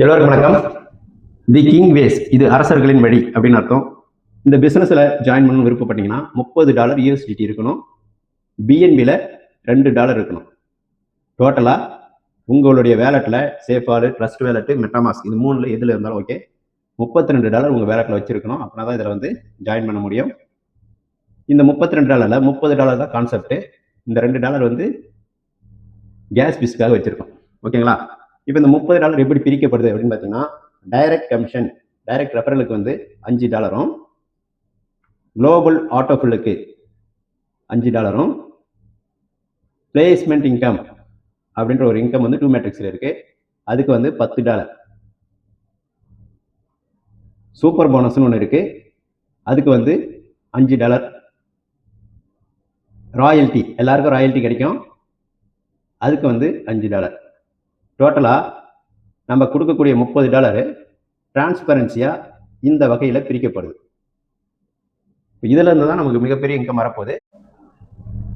எல்லோருக்கும் வணக்கம். The king ways, இது அரசர்களின் வழி அப்படின்னு அர்த்தம். இந்த பிசினஸ்ல ஜாயின் பண்ணணும் விருப்பப்பட்டீங்கன்னா $30 USDT இருக்கணும். பிஎன்பியில் $2 இருக்கணும். டோட்டலா உங்களுடைய வேலெட்ல சேஃபார்டு, ட்ரஸ்ட் வேலெட், மெட்டாமாஸ்க் இது மூணுல எதுல இருந்தாலும் ஓகே, $32 உங்க வேலெட்ல வச்சிருக்கணும். அப்படின்னா தான் இதில் ஜாயின் பண்ண முடியும். இந்த $32 $30 தான் கான்செப்ட். இந்த $2 கேஸ் பிஸ்க்காக வச்சிருக்கோம். ஓகேங்களா? இப்போ இந்த $30 எப்படி பிரிக்கப்படுது அப்படின்னு பார்த்தீங்கன்னா, டைரக்ட் கமிஷன், டைரக்ட் ரெஃபரலுக்கு $5, குளோபல் ஆட்டோஃபில்லுக்கு $5, பிளேஸ்மெண்ட் இன்கம் அப்படின்ற ஒரு இன்கம் 2 மேட்ரிக்ஸில் இருக்கு, அதுக்கு $10, சூப்பர் போனஸ்னு ஒன்று இருக்கு, அதுக்கு $5, ராயல்ட்டி, எல்லாருக்கும் ராயல்ட்டி கிடைக்கும், அதுக்கு $5. டோட்டலாக நம்ம கொடுக்கக்கூடிய $30 டிரான்ஸ்பரன்சியா இந்த வகையில் பிரிக்கப்படுது. இதுல இருந்து தான் நமக்கு மிகப்பெரிய இன்கம் வரப்போகுது.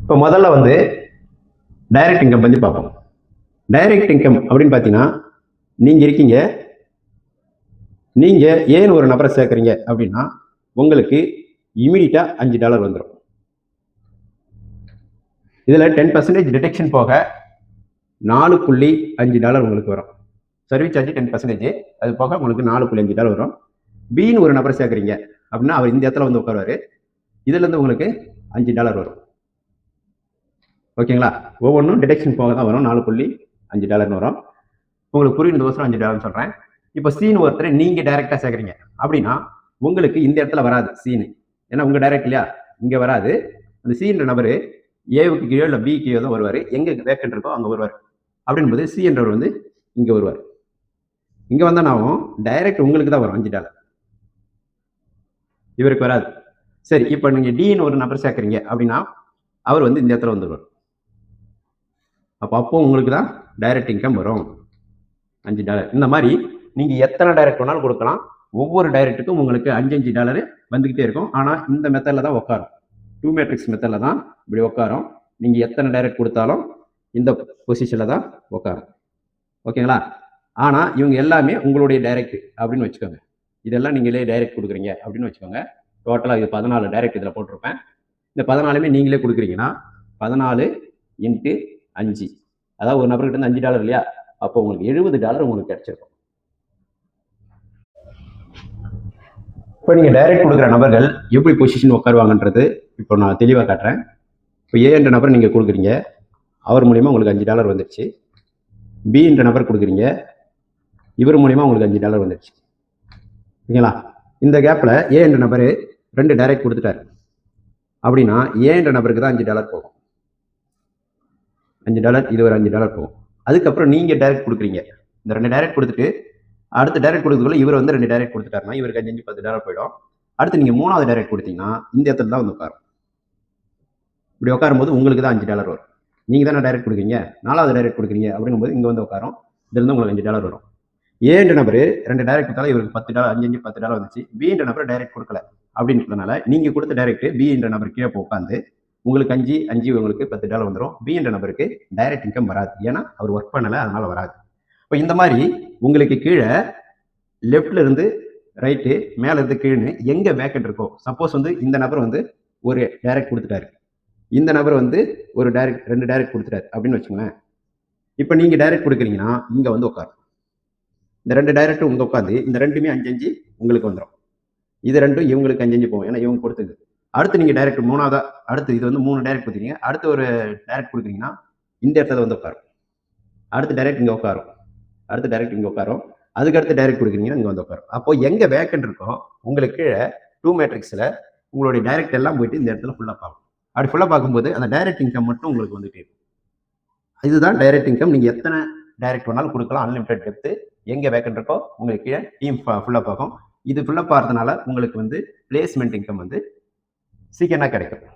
இப்போ முதல்ல டைரக்ட் இன்கம் பற்றி பார்ப்போம். டைரக்ட் இன்கம் அப்படின்னு பார்த்தீங்கன்னா, நீங்கள் இருக்கீங்க, நீங்கள் ஏன் ஒரு நபரை சேர்க்குறீங்க அப்படின்னா உங்களுக்கு இமீடியட்டாக $5 வந்துடும். இதில் 10% டிடெக்ஷன் போக $4.5 உங்களுக்கு வரும். சர்வீஸ் சார்ஜ் 10%, அது போக உங்களுக்கு $4.5 வரும். பின்னு ஒரு நபர் சேர்க்குறீங்க அப்படின்னா அவர் இந்த இடத்துல உட்காருவாரு, இதுலேருந்து உங்களுக்கு $5 வரும். ஓகேங்களா? ஒவ்வொன்றும் டிடெக்ஷன் போக தான் வரும், $4.5 வரும். உங்களுக்கு புரியுறதுக்கோசரம் $5 சொல்கிறேன். இப்போ சீன் ஒருத்தர் நீங்கள் டைரெக்டாக சேர்க்குறீங்க அப்படின்னா உங்களுக்கு இந்த இடத்துல வராது சீனு, ஏன்னா உங்கள் டைரக்ட் இல்லையா, இங்கே வராது. அந்த சீன்ற நபர் ஏவுக்கு கீழே இல்லை பி கீழே தான் வருவார், எங்கே வேக்கண்ட் இருக்கோ அங்கே வருவார். அப்படின்போது சி என்றவர் இங்கே வருவார். இங்கே வந்தால் நான் டைரக்ட் உங்களுக்கு தான் வரும் $5, இவருக்கு வராது. சரி, இப்போ நீங்கள் டின்னு ஒரு நபர் சேர்க்குறீங்க அப்படின்னா அவர் இந்த இடத்துல வந்துடுவார். அப்போ உங்களுக்கு தான் டைரக்ட் இன்கம் வரும் $5. இந்த மாதிரி நீங்கள் எத்தனை டைரக்ட் வேணாலும் கொடுக்கலாம். ஒவ்வொரு டைரக்ட்டுக்கும் உங்களுக்கு $5 வந்துக்கிட்டே இருக்கும். ஆனால் இந்த மெத்தடில் தான் உட்காரும், 2 மேட்ரிக்ஸ் மெத்தடில் தான் இப்படி உட்காரும். நீங்கள் எத்தனை டைரக்ட் கொடுத்தாலும் இந்த பொசிஷனில் தான் உட்காரும். ஓகேங்களா? ஆனால் இவங்க எல்லாமே உங்களுடைய டைரக்ட் அப்படின்னு வச்சுக்கோங்க. இதெல்லாம் நீங்களே டைரக்ட் கொடுக்குறீங்க அப்படின்னு வச்சுக்கோங்க. டோட்டலாக இது 14 டைரக்ட் இதில் போட்டிருப்பேன். இந்த 14மே நீங்களே கொடுக்குறீங்கன்னா 14 × 5, அதாவது ஒரு நபர்கிட்ட $5 இல்லையா, அப்போ உங்களுக்கு $70 உங்களுக்கு கிடைச்சிருக்கும். இப்போ நீங்கள் டைரக்ட் கொடுக்குற நபர்கள் எப்படி பொசிஷன் உட்காருவாங்கன்றது இப்போ நான் தெளிவாக காட்டுறேன். இப்போ ஏ என்ற நபர் நீங்கள் கொடுக்குறீங்க, அவர் மூலிமா உங்களுக்கு $5 வந்துடுச்சு. பி என்ற நபர் கொடுக்குறீங்க, இவர் மூலிமா உங்களுக்கு $5 வந்துடுச்சு. ஓகேங்களா? இந்த கேப்பில் ஏ என்ற நபர் 2 டைரக்ட் கொடுத்துட்டாரு அப்படின்னா ஏ என்ற நபருக்கு தான் $5 போகும். $5, இது ஒரு $5 போகும். அதுக்கப்புறம் நீங்கள் டைரக்ட் கொடுக்குறீங்க, இந்த 2 டைரக்ட் கொடுத்துட்டு அடுத்த டைரக்ட் கொடுக்குறதுக்குள்ள இவர் 2 டைரக்ட் கொடுத்துட்டாருன்னா இவருக்கு $5 $10 போயிடும். அடுத்து நீங்கள் 3வது டைரக்ட் கொடுத்தீங்கன்னா இந்த இடத்துல தான் உட்காரும். இப்படி உட்காரும்போது உங்களுக்கு தான் $5 வரும். நீங்கள் தானே டைரக்ட் கொடுக்குறீங்க, 4வது டைரக்ட் கொடுக்குறீங்க அப்படிங்கும்போது இங்கே உட்காரும், இதுலேருந்து உங்களுக்கு $5 வரும். ஏ என்ற நபர் 2 டைரக்ட் கொடுத்தாலும் இவருக்கு $10, $5 $10 வந்துச்சு. பி என்ற நபர் டைரக்ட் கொடுக்கல அப்படின்றதுனால நீங்கள் கொடுத்த டைரக்ட் பி என்ற நபர் கீழே உட்காந்து உங்களுக்கு 5 உங்களுக்கு $10 வந்துடும். பி என்ற நபருக்கு டைரக்ட் இன்கம் வராது, ஏன்னா அவர் ஒர்க் பண்ணலை, அதனால வராது. இப்போ இந்த மாதிரி உங்களுக்கு கீழே லெஃப்ட்ல இருந்து ரைட்டு, மேலே இருந்து கீழே எங்கே வேக்கண்ட் இருக்கோ, சப்போஸ் இந்த நபர் ஒரு டைரக்ட் கொடுத்துட்டாரு, இந்த நபர் ஒரு டைரக்ட் 2 டைரக்ட் கொடுத்துட்டாரு அப்படின்னு வச்சுக்கோங்களேன். இப்போ நீங்கள் டைரக்ட் கொடுக்குறீங்கன்னா இங்கே உட்காரும். இந்த 2 டைரக்ட் உங்க உட்காந்து இந்த 2மே 5 உங்களுக்கு வந்துடும். இது 2 இவங்களுக்கு 5 போகும், ஏன்னா இவங்க கொடுத்தது. அடுத்து நீங்கள் டைரக்ட் 3வது, அடுத்து இது 3 டைரக்ட் கொடுத்தீங்க, அடுத்து ஒரு டைரக்ட் கொடுக்குறீங்கன்னா இந்த இடத்துல உட்காரும். அடுத்து டைரக்ட் இங்கே உட்காரும், அடுத்து டைரக்ட் இங்கே உட்காரும், அதுக்கு அடுத்து டைரக்ட் கொடுக்குறீங்கன்னா இங்கே உட்காரும். அப்போ எங்கே வேக்கண்ட் இருக்கோ உங்களுக்கு 2 மேட்ரிக்ஸில் உங்களுடைய டைரக்ட் எல்லாம் போயிட்டு இந்த இடத்துல ஃபுல்லாக பார்க்கும். அப்படி ஃபுல்லாக பார்க்கும்போது அந்த டைரக்ட் இன்கம் மட்டும் உங்களுக்கு வந்துட்டே இருக்கும். இதுதான் டைரக்ட் இன்கம். நீங்கள் எத்தனை டைரக்ட் வேணாலும் கொடுக்கலாம், அன்லிமிட்டட் டெப்த்து. எங்கே வேக்கண்ட் இருக்கோ உங்களுக்கு கீழே டீம் ஃபுல்லாக பார்க்கும். இது ஃபுல்லாக பார்த்ததுனால உங்களுக்கு பிளேஸ்மெண்ட் இன்கம் சீக்கிரமாக கிடைக்கும்.